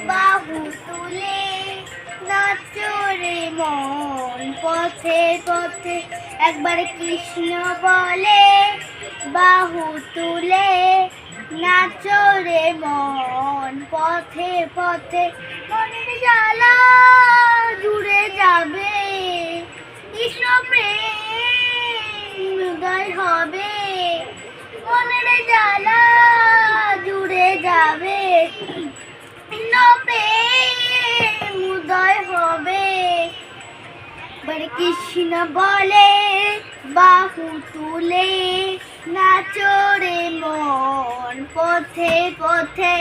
বাহু তুলে নাচো রে মন পথে পথে। একবার কৃষ্ণ বলে বাহু তুলে নাচো রে মন পথে পথে। মনের জ্বালা জুড়ে যাবে, কৃষ্ণ প্রেম উদয় হবে। মনের জ্বালা জুড়ে যাবে, কৃষ্ণ প্রেম উদয় হবে। কৃষ্ণ বলে বাহু তুলে নাচো রে মন পথে পথে।